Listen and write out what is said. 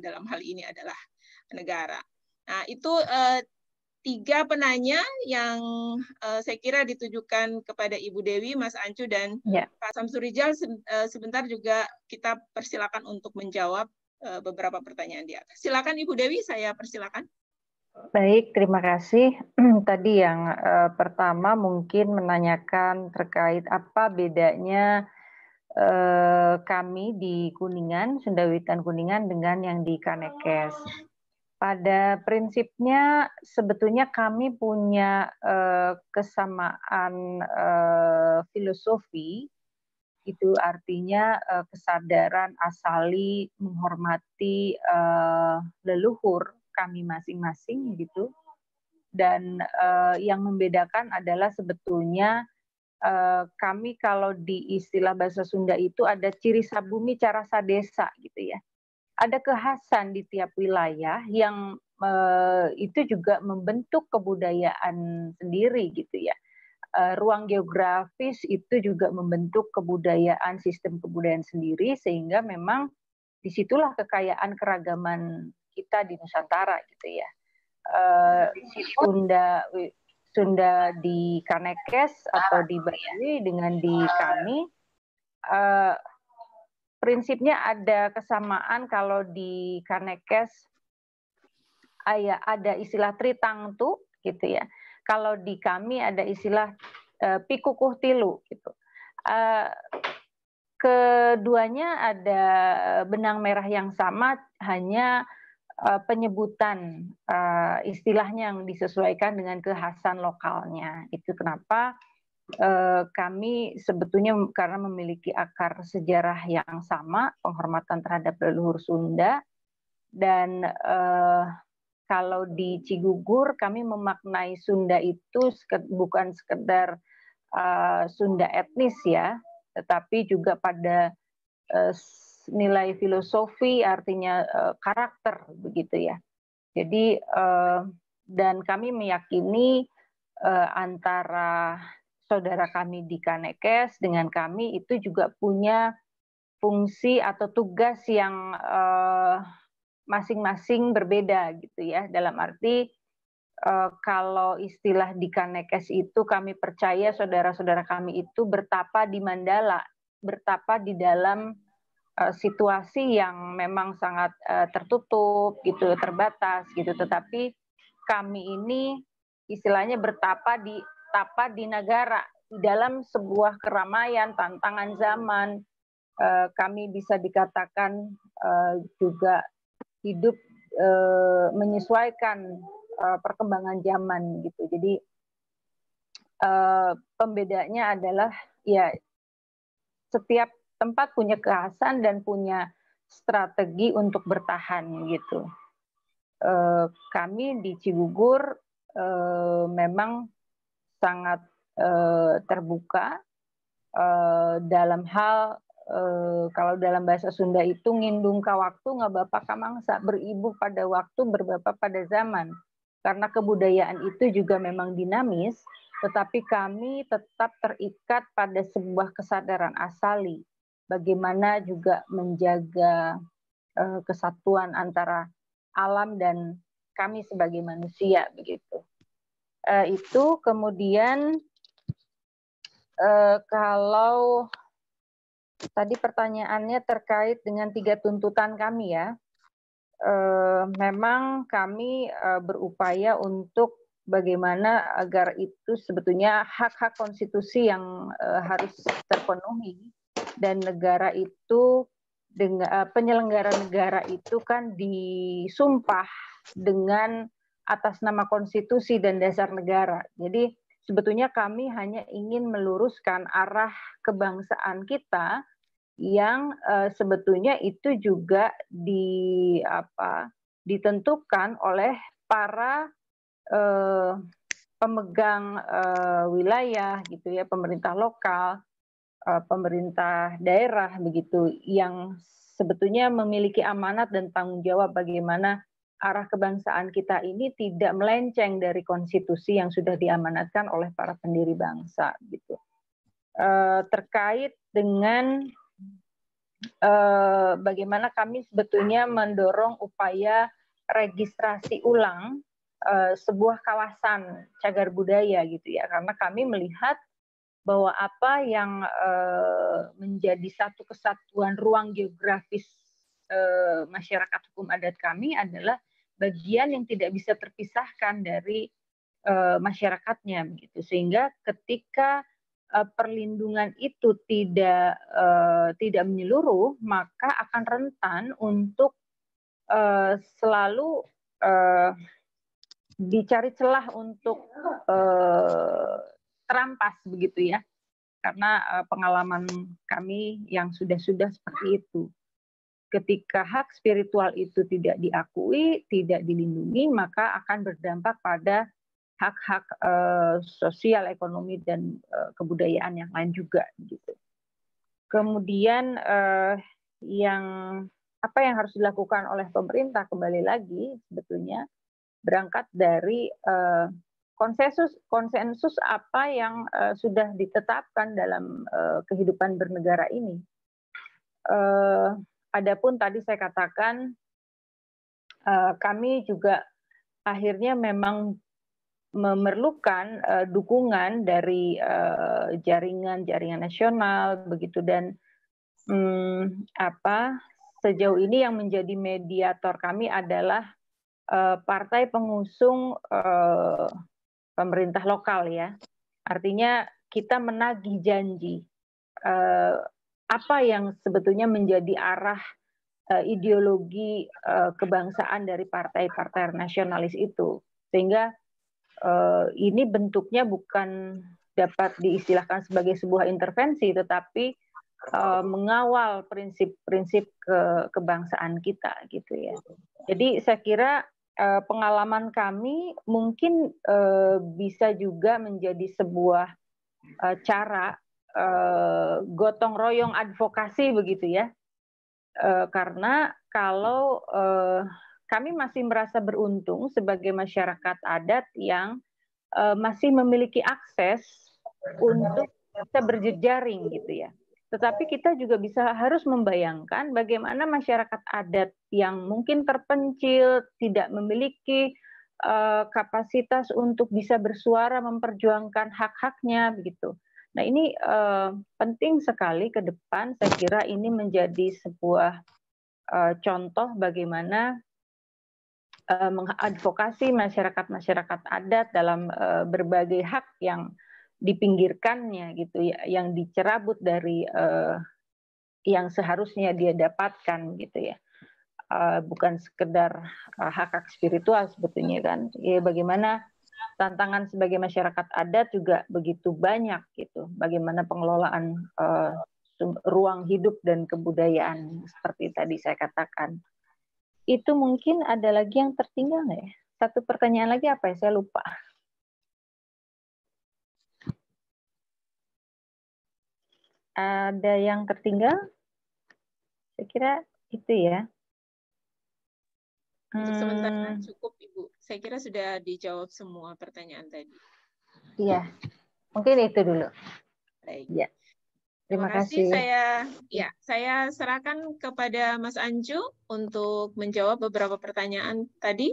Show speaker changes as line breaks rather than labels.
dalam hal ini adalah negara. Nah, itu 3 penanya yang saya kira ditujukan kepada Ibu Dewi, Mas Ancu, dan Pak Samsurijal. Sebentar juga kita persilakan untuk menjawab beberapa pertanyaan di atas. Silakan Ibu Dewi, saya persilakan.
Baik, terima kasih. Tadi yang pertama mungkin menanyakan terkait apa bedanya kami di Kuningan, Sunda Wiwitan Kuningan dengan yang di Kanekes. Pada prinsipnya sebetulnya kami punya kesamaan filosofi, itu artinya kesadaran asali menghormati leluhur kami masing-masing gitu. Dan yang membedakan adalah sebetulnya kami kalau di istilah bahasa Sunda itu ada ciri sabumi cara sadesa gitu ya. Ada kekhasan di tiap wilayah yang itu juga membentuk kebudayaan sendiri gitu ya. Ruang geografis itu juga membentuk kebudayaan, sistem kebudayaan sendiri, sehingga memang disitulah kekayaan keragaman kita di Nusantara gitu ya. Sunda di Kanekes atau di Bali dengan di kami, prinsipnya ada kesamaan. Kalau di Kanekes ada istilah tritangtu gitu ya. Kalau di kami ada istilah pikukuh tilu gitu. Keduanya ada benang merah yang sama, hanya penyebutan istilahnya yang disesuaikan dengan kekhasan lokalnya. Itu kenapa kami sebetulnya karena memiliki akar sejarah yang sama, penghormatan terhadap leluhur Sunda, dan kalau di Cigugur kami memaknai Sunda itu bukan sekedar Sunda etnis ya, tetapi juga pada nilai filosofi, artinya karakter begitu ya. Jadi dan kami meyakini antara saudara kami di Kanekes dengan kami itu juga punya fungsi atau tugas yang masing-masing berbeda gitu ya. Dalam arti kalau istilah di Kanekes itu kami percaya saudara-saudara kami itu bertapa di Mandala, bertapa di dalam situasi yang memang sangat tertutup gitu, terbatas gitu. Tetapi kami ini istilahnya bertapa di negara, di dalam sebuah keramaian, tantangan zaman. Kami bisa dikatakan juga hidup menyesuaikan perkembangan zaman gitu. Jadi pembedanya adalah ya setiap tempat punya kekhasan dan punya strategi untuk bertahan gitu. Kami di Cigugur memang sangat terbuka dalam hal kalau dalam bahasa Sunda itu ngindung ka waktu ngabapa ka mangsa, beribu pada waktu berbapa pada zaman. Karena kebudayaan itu juga memang dinamis, tetapi kami tetap terikat pada sebuah kesadaran asali. Bagaimana juga menjaga kesatuan antara alam dan kami sebagai manusia begitu. Itu kemudian kalau tadi pertanyaannya terkait dengan 3 tuntutan kami ya, memang kami berupaya untuk bagaimana agar itu sebetulnya hak-hak konstitusi yang harus terpenuhi, dan negara itu dengan penyelenggara negara itu kan disumpah dengan atas nama konstitusi dan dasar negara. Jadi sebetulnya kami hanya ingin meluruskan arah kebangsaan kita yang sebetulnya itu juga ditentukan oleh para pemegang wilayah gitu ya, pemerintah lokal, pemerintah daerah begitu, yang sebetulnya memiliki amanat dan tanggung jawab bagaimana arah kebangsaan kita ini tidak melenceng dari konstitusi yang sudah diamanatkan oleh para pendiri bangsa gitu. Terkait dengan bagaimana kami sebetulnya mendorong upaya registrasi ulang sebuah kawasan cagar budaya gitu ya, karena kami melihat bahwa apa yang menjadi satu kesatuan ruang geografis masyarakat hukum adat kami adalah bagian yang tidak bisa terpisahkan dari masyarakatnya begitu, sehingga ketika perlindungan itu tidak menyeluruh, maka akan rentan untuk selalu dicari celah untuk terampas begitu ya, karena pengalaman kami yang sudah seperti itu. Ketika hak spiritual itu tidak diakui, tidak dilindungi, maka akan berdampak pada hak-hak sosial, ekonomi, dan kebudayaan yang lain juga gitu. Kemudian apa yang harus dilakukan oleh pemerintah, kembali lagi sebetulnya berangkat dari konsensus apa yang sudah ditetapkan dalam kehidupan bernegara ini. Adapun tadi saya katakan kami juga akhirnya memang memerlukan dukungan dari jaringan nasional begitu, dan sejauh ini yang menjadi mediator kami adalah partai pengusung pemerintah lokal ya. Artinya kita menagih janji apa yang sebetulnya menjadi arah ideologi kebangsaan dari partai-partai nasionalis itu, sehingga ini bentuknya bukan dapat diistilahkan sebagai sebuah intervensi, tetapi mengawal prinsip-prinsip kebangsaan kita gitu ya. Jadi saya kira pengalaman kami mungkin bisa juga menjadi sebuah cara gotong royong advokasi begitu ya, karena kalau kami masih merasa beruntung sebagai masyarakat adat yang masih memiliki akses untuk bisa berjejaring gitu ya. Tetapi kita juga harus membayangkan bagaimana masyarakat adat yang mungkin terpencil, tidak memiliki kapasitas untuk bisa bersuara memperjuangkan hak-haknya begitu. Nah ini penting sekali ke depan, saya kira ini menjadi sebuah contoh bagaimana mengadvokasi masyarakat adat dalam berbagai hak yang dipinggirkannya gitu ya, yang dicerabut dari yang seharusnya dia dapatkan gitu ya, bukan sekedar hak spiritual sebetulnya kan ya. Bagaimana tantangan sebagai masyarakat adat juga begitu banyak gitu, bagaimana pengelolaan ruang hidup dan kebudayaan seperti tadi saya katakan. Itu mungkin ada lagi yang tertinggal nggak ya? Satu pertanyaan lagi apa ya? Saya lupa. Ada yang tertinggal? Saya kira itu ya.
Untuk sementara cukup, Ibu. Saya kira sudah dijawab semua pertanyaan tadi.
Iya, mungkin itu dulu.
Baik.
Ya.
Terima kasih. Saya serahkan kepada Mas Ancu untuk menjawab beberapa pertanyaan tadi.